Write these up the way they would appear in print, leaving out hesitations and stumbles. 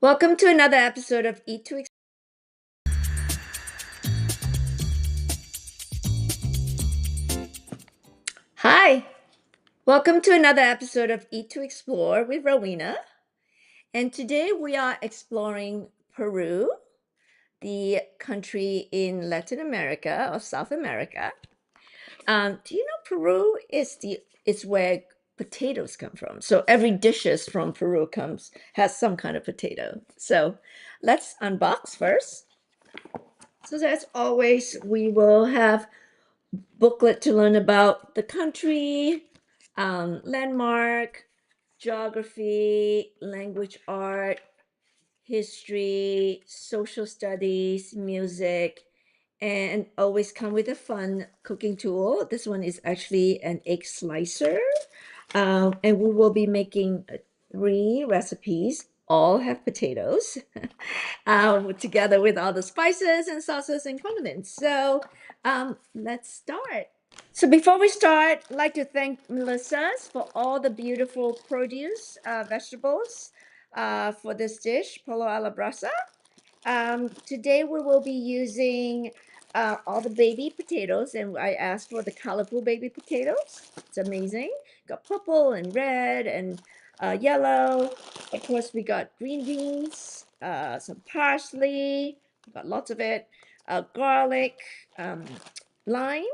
Welcome to another episode of Eat to Hi. Welcome to another episode of Eat to Explore with Rowena. And today we are exploring Peru, the country in Latin America or South America. Do you know Peru is where potatoes come from? So every dishes from Peru has some kind of potato. So let's unbox first. So as always, we will have booklet to learn about the country, landmark, geography, language, art, history, social studies, music, and always come with a fun cooking tool. This one is actually an egg slicer. And we will be making three recipes. All have potatoes together with all the spices and sauces and condiments. So let's start. So before we start, I'd like to thank Melissa's for all the beautiful produce, vegetables for this dish, pollo a la brasa. Today we will be using all the baby potatoes, and I asked for the colorful baby potatoes. It's amazing. Got purple and red and yellow. Of course, we got green beans, some parsley, got lots of it, garlic, lime,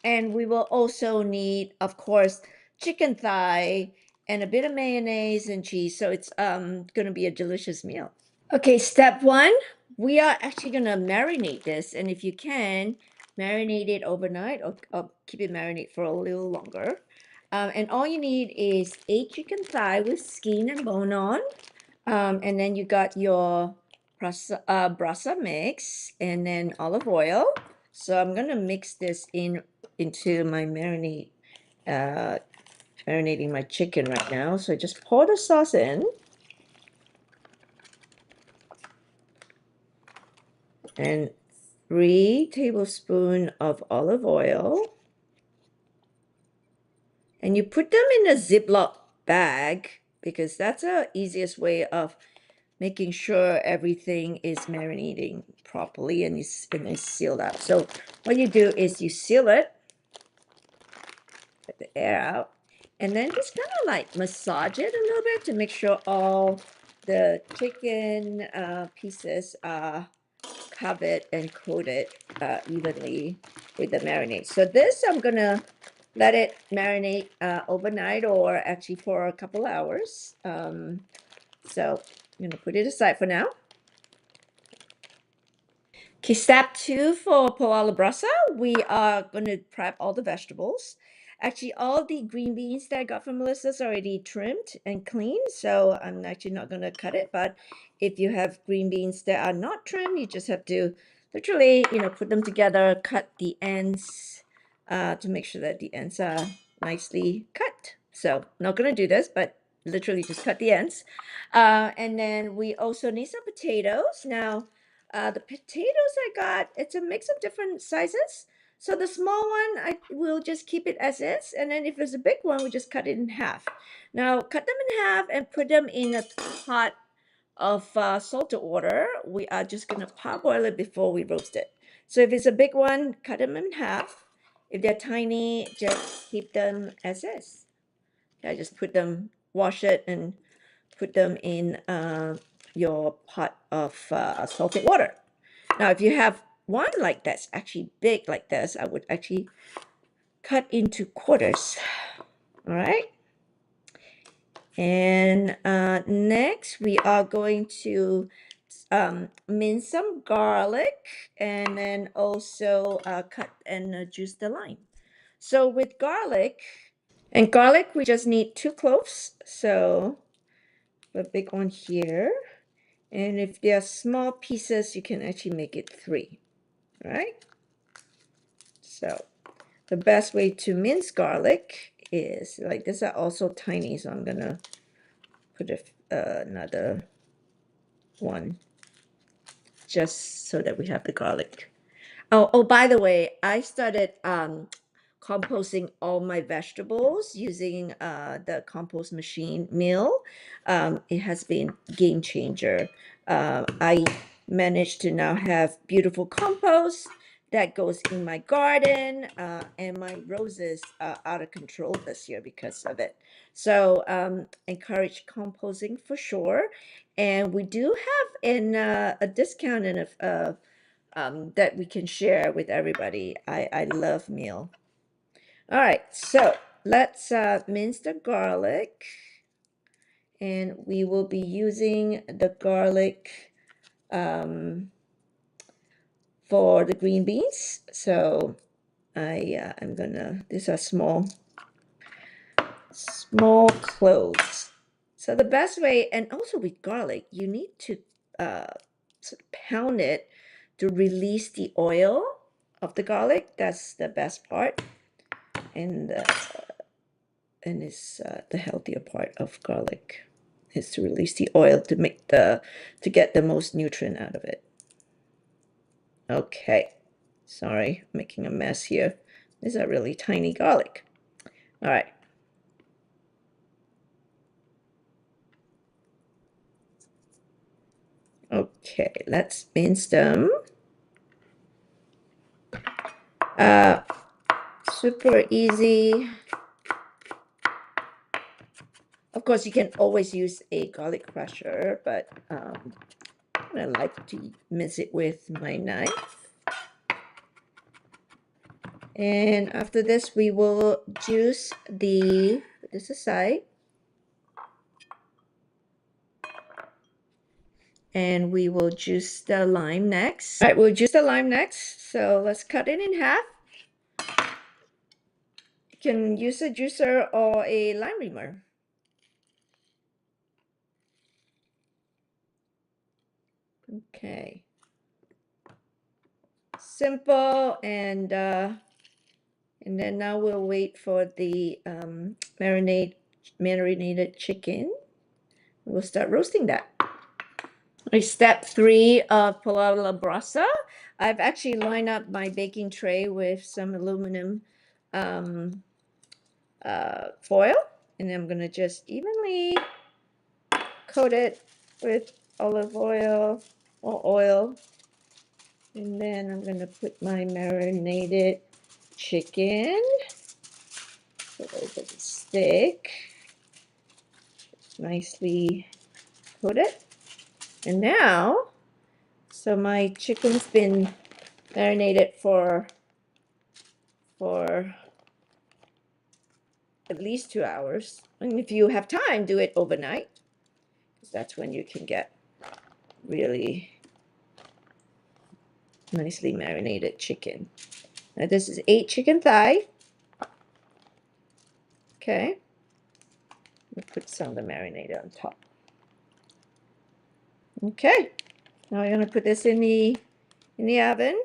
and we will also need, of course, chicken thigh and a bit of mayonnaise and cheese. So it's going to be a delicious meal. Okay, step one, we are actually going to marinate this. And if you can, marinate it overnight or keep it marinate for a little longer. And all you need is a chicken thigh with skin and bone on. And then you got your brasa mix and then olive oil. So I'm going to mix this into my marinade, marinating my chicken right now. So just pour the sauce in. And 3 tablespoons of olive oil. And you put them in a Ziploc bag because that's the easiest way of making sure everything is marinating properly and is sealed up. So what you do is you seal it, get the air out, and then just kind of like massage it a little bit to make sure all the chicken pieces are covered and coated evenly with the marinade. So this I'm gonna let it marinate overnight or actually for a couple hours. So I'm gonna put it aside for now. Okay, step 2 for pollo a la brasa, we are gonna prep all the vegetables. Actually, all the green beans that I got from Melissa's already trimmed and cleaned, so I'm actually not gonna cut it, but if you have green beans that are not trimmed, you just have to literally, put them together, cut the ends to make sure that the ends are nicely cut. So, not gonna do this, but literally just cut the ends. And then we also need some potatoes. Now, the potatoes I got, it's a mix of different sizes. So the small one, I will just keep it as is. And then if there's a big one, we just cut it in half. Now, cut them in half and put them in a pot of salted water. We are just going to parboil it before we roast it. So if it's a big one, cut them in half. If they're tiny, just keep them as is. I just wash it and put them in your pot of salted water. Now, if you have one like that's actually big like this, I would actually cut into quarters. All right. And next, we are going to mince some garlic and then also cut and juice the lime. So with garlic, we just need 2 cloves. So a big one here. And if they are small pieces, you can actually make it 3, right? So the best way to mince garlic is like these are also tiny, so I'm gonna put another one just so that we have the garlic. Oh, by the way, I started composting all my vegetables using the compost machine mill. It has been game changer. I managed to now have beautiful compost that goes in my garden, and my roses are out of control this year because of it. So encourage composting for sure. And we do have a discount and that we can share with everybody. I love meal. All right, so let's mince the garlic, and we will be using the garlic for the green beans. So I'm gonna, these are small cloves. So the best way, and also with garlic, you need to sort of pound it to release the oil of the garlic. That's the best part, and is the healthier part of garlic is to release the oil to make to get the most nutrient out of it. Okay, sorry, making a mess here. These are really tiny garlic. All right. Okay, let's mince them. Super easy. Of course, you can always use a garlic crusher, but I like to mince it with my knife. And after this, we will juice put this aside. And we will juice the lime next. All right, we'll juice the lime next. So let's cut it in half. You can use a juicer or a lime reamer. Okay. Simple, and then now we'll wait for the marinated chicken. We'll start roasting that. Step 3 of POLLO A LA BRASA. I've actually lined up my baking tray with some aluminum foil, and I'm going to just evenly coat it with olive oil or oil. And then I'm going to put my marinated chicken so that it doesn't stick. Just nicely coat it. And now, so my chicken's been marinated for at least 2 hours. And if you have time, do it overnight, because that's when you can get really nicely marinated chicken. Now this is 8 chicken thigh. Okay. We'll put some of the marinade on top. Okay. Now we're going to put this in the oven.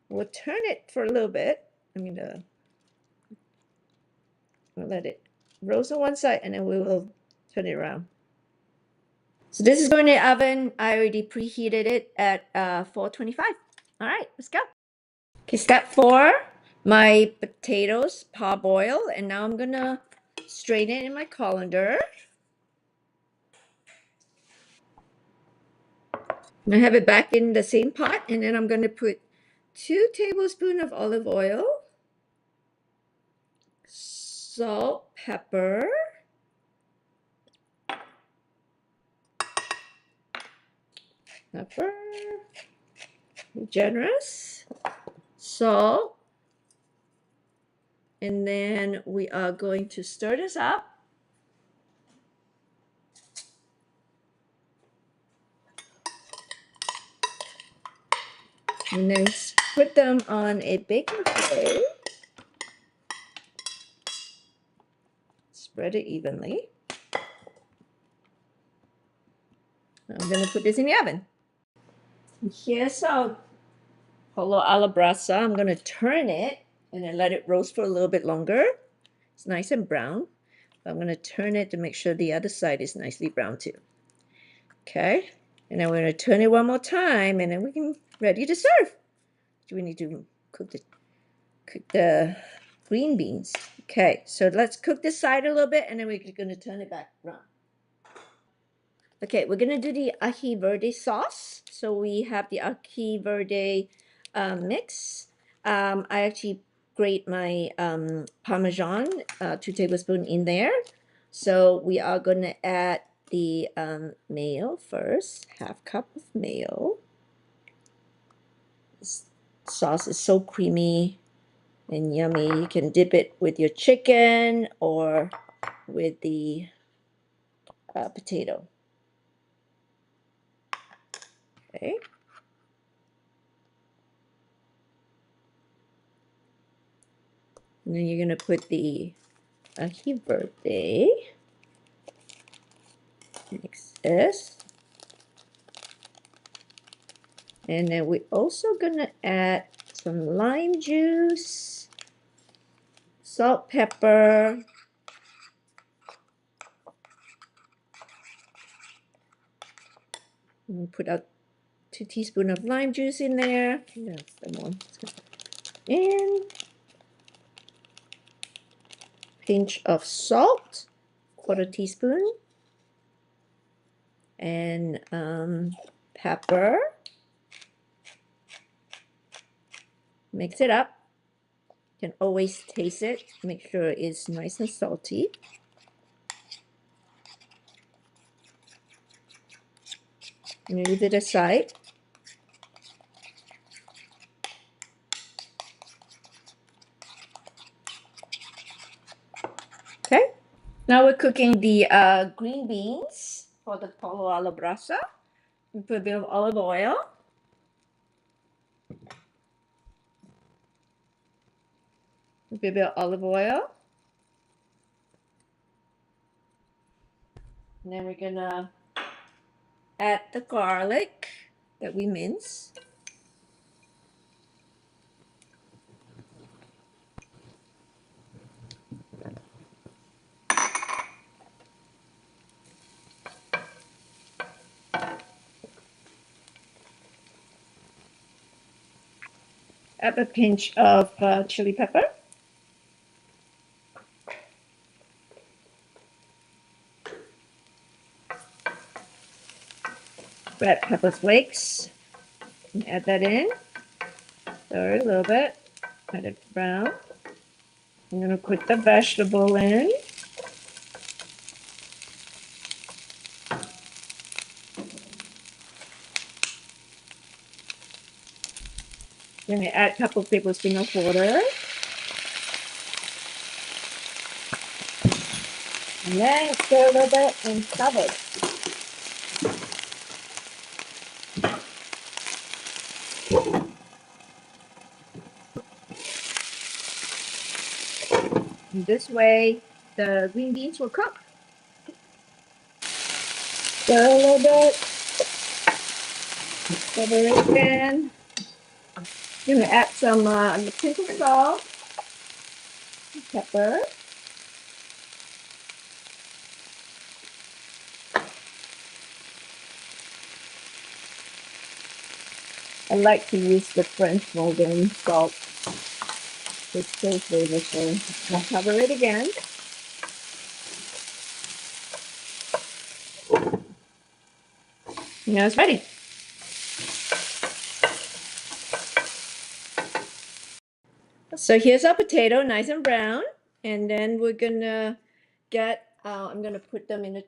We'll turn it for a little bit. We'll let it roast on one side, and then we will turn it around. So this is going in the oven. I already preheated it at 425. All right, let's go. Okay, step 4. My potatoes parboil, and now I'm gonna strain it in my colander. I'm gonna have it back in the same pot, and then I'm gonna put 2 tablespoons of olive oil, salt, pepper, be generous, salt, and then we are going to stir this up. And then put them on a baking tray. Spread it evenly. I'm going to put this in the oven. Here's our POLLO A LA BRASA. I'm going to turn it and then let it roast for a little bit longer. It's nice and brown. I'm going to turn it to make sure the other side is nicely brown too. Okay. And then we're going to turn it one more time, and then we can ready to serve. Do we need to cook it? cook the green beans. Okay, so let's cook this side a little bit, and then we're going to turn it back around. Okay, we're going to do the ají verde sauce. So we have the ají verde mix. I actually grate my Parmesan, 2 tablespoons in there. So we are going to add the mayo first, half cup of mayo. This sauce is so creamy and yummy. You can dip it with your chicken or with the potato. Okay. And then you're going to put the ají verde. Mix this. And then we're also going to add some lime juice, salt, pepper, and put out 2 teaspoons of lime juice in there. Yeah, some more. And pinch of salt, 1/4 teaspoon, and pepper. Mix it up. You can always taste it. Make sure it's nice and salty. Move it aside. Okay. Now we're cooking the green beans for the pollo alla brasa. We put a bit of olive oil. A bit of olive oil. And then we're gonna add the garlic that we mince. Add a pinch of chili pepper. Red pepper flakes. And add that in. Stir it a little bit. Let it brown. I'm gonna put the vegetable in. Then we add a couple of tablespoons of water. And then stir a little bit and cover it. And this way, the green beans will cook. Stir a little bit. Cover it again. You're gonna add some pinch of salt, pepper. I like to use the French Morgan salt. It's so flavorful. I'll cover it again. Now it's ready. So here's our potato, nice and brown. And then we're gonna get, I'm gonna put them in a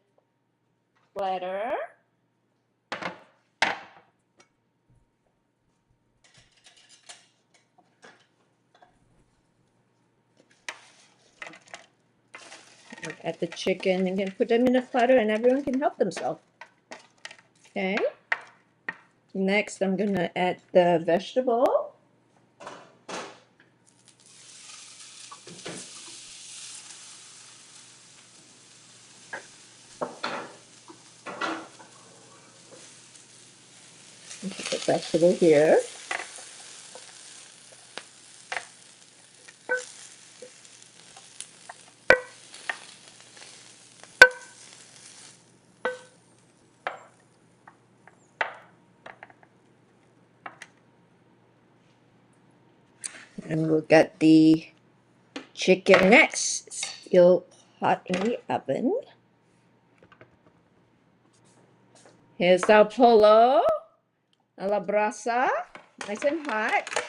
platter. Add the chicken and then put them in a platter and everyone can help themselves. Okay. Next, I'm gonna add the vegetable. Put the vegetable here. And we'll get the chicken next. Still hot in the oven. Here's our pollo a la brasa, nice and hot.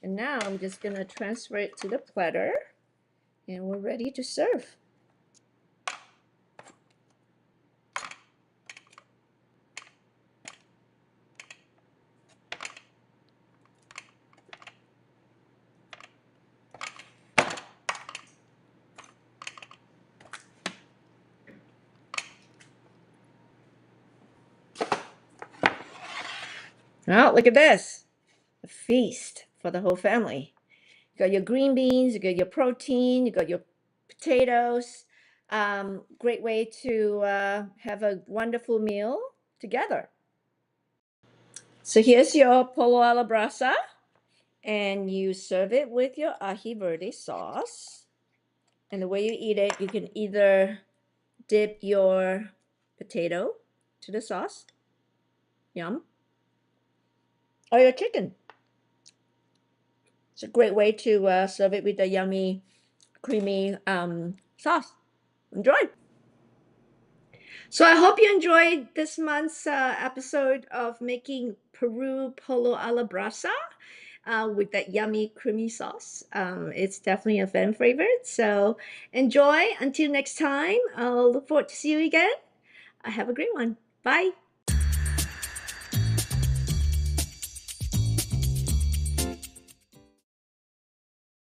And now I'm just gonna transfer it to the platter and we're ready to serve. Now, look at this, a feast for the whole family. You got your green beans, you got your protein, you got your potatoes. Great way to have a wonderful meal together. So here's your pollo a la brasa, and you serve it with your ají verde sauce. And the way you eat it, you can either dip your potato to the sauce, yum, or your chicken. It's a great way to serve it with a yummy, creamy sauce. Enjoy. So I hope you enjoyed this month's episode of making Peru pollo a la brasa with that yummy creamy sauce. It's definitely a fan favorite. So enjoy. Until next time, I'll look forward to see you again. Have a great one. Bye.